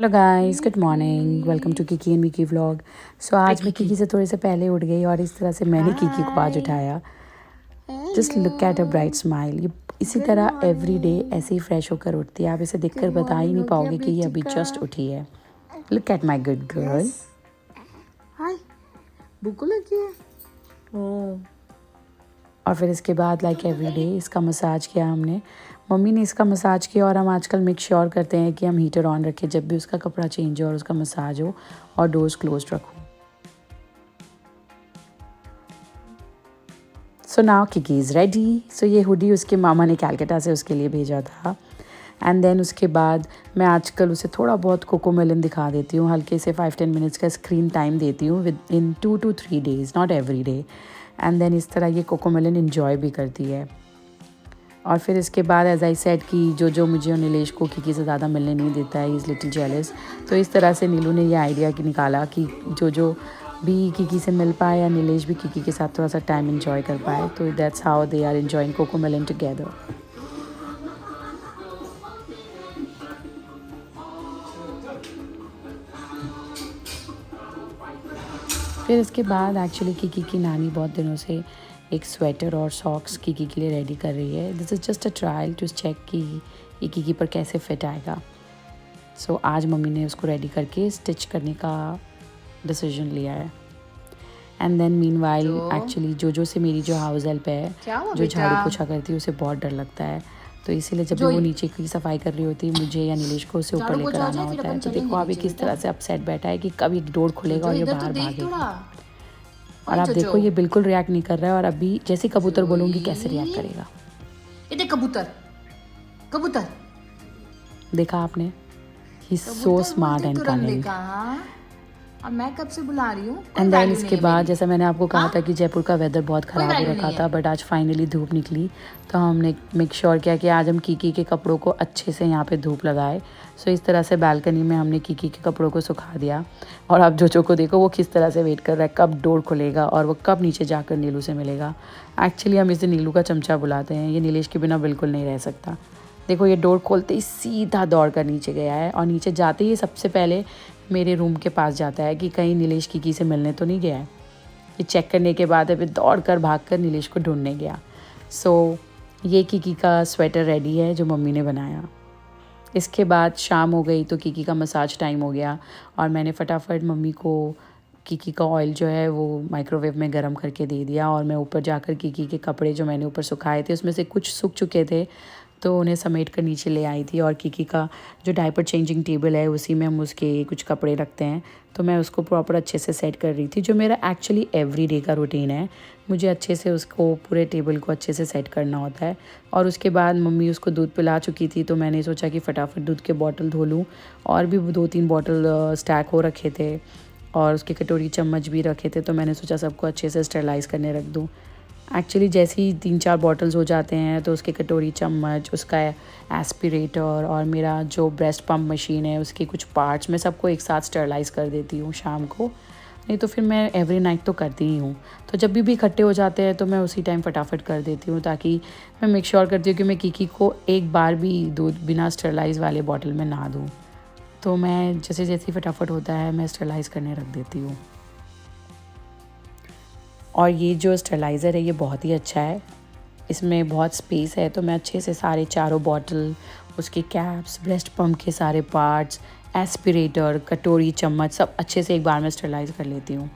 Hello guys, good morning. Welcome to Kiki and Miki vlog. So आज मैं Kiki से थोड़े से पहले उठ गई और इस तरह से मैंने किकी को आज उठाया। Just look at a bright smile. ये इसी तरह एवरी डे ऐसे ही फ्रेश होकर उठती है। आप इसे देखकर बता ही नहीं पाओगे कि ये अभी जस्ट उठी है। Look at my good girl. Hi, भूख लगी है। और फिर इसके बाद लाइक एवरी डे इसका मसाज किया हमने। मम्मी ने इसका मसाज किया और हम आजकल मेक श्योर करते हैं कि हम हीटर ऑन रखें जब भी उसका कपड़ा चेंज हो और उसका मसाज हो, और डोर्स क्लोज रखो। So now Kiki is ready. So ये हुडी उसके मामा ने कैलकाटा से उसके लिए भेजा था। एंड देन उसके बाद मैं आजकल उसे थोड़ा बहुत कोकोमेलन दिखा देती हूँ, हल्के से 5-10 मिनट्स का स्क्रीन टाइम देती हूँ within 2 to 3 days, not every day. And then इस तरह ये कोकोमेलन इन्जॉय भी करती है। और फिर इसके बाद एज आई सेड कि जो मुझे और नीलेश को किकी से ज़्यादा मिलने नहीं देता है, इज़ लिटिल जेलस। तो इस तरह से नीलू ने ये आइडिया निकाला कि जो भी किकी से मिल पाए या नीलेश भी किकी के साथ थोड़ा सा टाइम इन्जॉय कर पाए। तो that's how they are enjoying CoComelon together. फिर इसके बाद एक्चुअली किकी की नानी बहुत दिनों से एक स्वेटर और सॉक्स किकी के लिए रेडी कर रही है। This is just a trial to check कि ये किकी पर कैसे फिट आएगा। सो आज मम्मी ने उसको रेडी करके स्टिच करने का डिसीजन लिया है। एंड देन मीनवाइल एक्चुअली जो से मेरी जो हाउस हेल्प है, जो झाड़ू पोछा करती है, उसे बहुत डर लगता है। तो इसीलिए जब भी वो नीचे की सफाई कर रही होती है, मुझे या नीलेश को उसे ऊपर लेकर आना होता है। तो देखो अभी किस तरह से अपसेट बैठा है कि कब एक डोर खुलेगा और ये बाहर भागेगा। और आप देखो ये बिल्कुल रिएक्ट नहीं कर रहा है। और अभी जैसे कबूतर बोलूँगी कैसे रिएक्ट करेगा। ये देख कबूतर, कबूतर देखा आपने? He is so smart and cunning. और मैं कब से बुला रही हूँ। एंड देन इसके बाद जैसा मैंने आपको कहा था कि जयपुर का वेदर बहुत ख़राब हो रखा था, बट आज फाइनली धूप निकली। तो हमने मेक श्योर किया कि आज हम किकी के कपड़ों को अच्छे से यहाँ पे धूप लगाए। सो इस तरह से बालकनी में हमने किकी के कपड़ों को सुखा दिया। और अब जो को देखो वो किस तरह से वेट कर रहा है कब डोर खुलेगा और वो कब नीचे जाकर नीलू से मिलेगा। एक्चुअली हम इसे नीलू का चमचा बुलाते हैं। ये नीलेश के बिना बिल्कुल नहीं रह सकता। देखो ये डोर खोलते ही सीधा दौड़ कर नीचे गया है, और नीचे जाते ही सबसे पहले मेरे रूम के पास जाता है कि कहीं नीलेश किकी से मिलने तो नहीं गया है। ये चेक करने के बाद फिर दौड़ कर भाग कर नीलेश को ढूंढने गया। सो ये किकी का स्वेटर रेडी है जो मम्मी ने बनाया। इसके बाद शाम हो गई तो किकी का मसाज टाइम हो गया, और मैंने फटाफट मम्मी को किकी का ऑयल जो है वो माइक्रोवेव में गर्म करके दे दिया। और मैं ऊपर जाकर किकी के कपड़े जो मैंने ऊपर सुखाए थे उसमें से कुछ सूख चुके थे, तो उन्हें समेट कर नीचे ले आई थी। और किकी का जो डायपर चेंजिंग टेबल है उसी में हम उसके कुछ कपड़े रखते हैं, तो मैं उसको प्रॉपर अच्छे से सेट कर रही थी। जो मेरा एक्चुअली एवरी डे का रूटीन है, मुझे अच्छे से उसको पूरे टेबल को अच्छे से सेट करना होता है। और उसके बाद मम्मी उसको दूध पिला चुकी थी, तो मैंने सोचा कि फटाफट दूध के बॉटल धो लूँ। और भी 2-3 बॉटल स्टैक हो रखे थे और उसके कटोरी चम्मच भी रखे थे, तो मैंने सोचा सबको अच्छे से स्टेरलाइज़ करने रख दूँ। एक्चुअली जैसे ही 3-4 बॉटल्स हो जाते हैं तो उसके कटोरी चम्मच, उसका एस्पिरेटर और मेरा जो ब्रेस्ट पम्प मशीन है उसके कुछ पार्ट्स, मैं सबको एक साथ स्टरलाइज़ कर देती हूँ शाम को। नहीं तो फिर मैं एवरी नाइट तो करती ही हूँ। तो जब भी इकट्ठे हो जाते हैं तो मैं उसी टाइम फटाफट कर देती हूँ, ताकि मैं मेक श्योर करती हूँ कि मैं किकी को एक बार भी दूध बिना स्टरलाइज़ वाले बॉटल में ना दूँ। तो मैं जैसे जैसे फटाफट होता है मैं स्टरलाइज़ करने रख देती हूँ। और ये जो स्टरलाइज़र है ये बहुत ही अच्छा है, इसमें बहुत स्पेस है। तो मैं अच्छे से सारे चारों बॉटल, उसके कैप्स, ब्रेस्ट पम्प के सारे पार्ट्स, एस्पिरेटर, कटोरी चम्मच सब अच्छे से एक बार में स्टरलाइज़ कर लेती हूँ।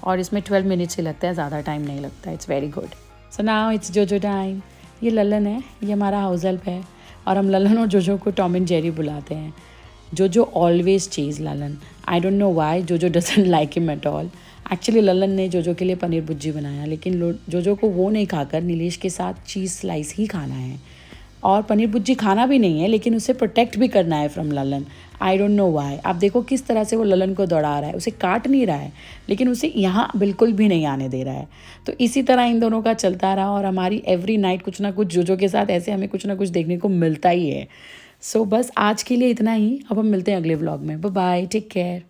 और इसमें 12 मिनट्स ही लगता है, ज़्यादा टाइम नहीं लगता। It's very good. So now it's जो टाइम। ये ललन है, ये हमारा हाउस हेल्प है, और हम ललन और जो को टॉम एंड जेरी बुलाते हैं। जो always chase Lalan, I don't know why जो doesn't like him at all. Actually Lalan ने जो के लिए पनीर भुर्जी बनाया, लेकिन जो को वो नहीं खाकर नीलेश के साथ चीज़ स्लाइस ही खाना है। और पनीर भुर्जी खाना भी नहीं है, लेकिन उसे प्रोटेक्ट भी करना है from Lalan. I don't know Y. आप देखो किस तरह से वो ललन को दौड़ा रहा है, उसे काट नहीं रहा है, लेकिन उसे यहाँ बिल्कुल भी नहीं आने दे रहा है। तो इसी तरह इन दोनों का चलता रहा, और हमारी एवरी नाइट कुछ ना कुछ जो के साथ ऐसे हमें कुछ ना कुछ देखने को मिलता ही है। सो बस आज के लिए इतना ही। अब हम मिलते हैं अगले व्लॉग में। Bye bye, take care.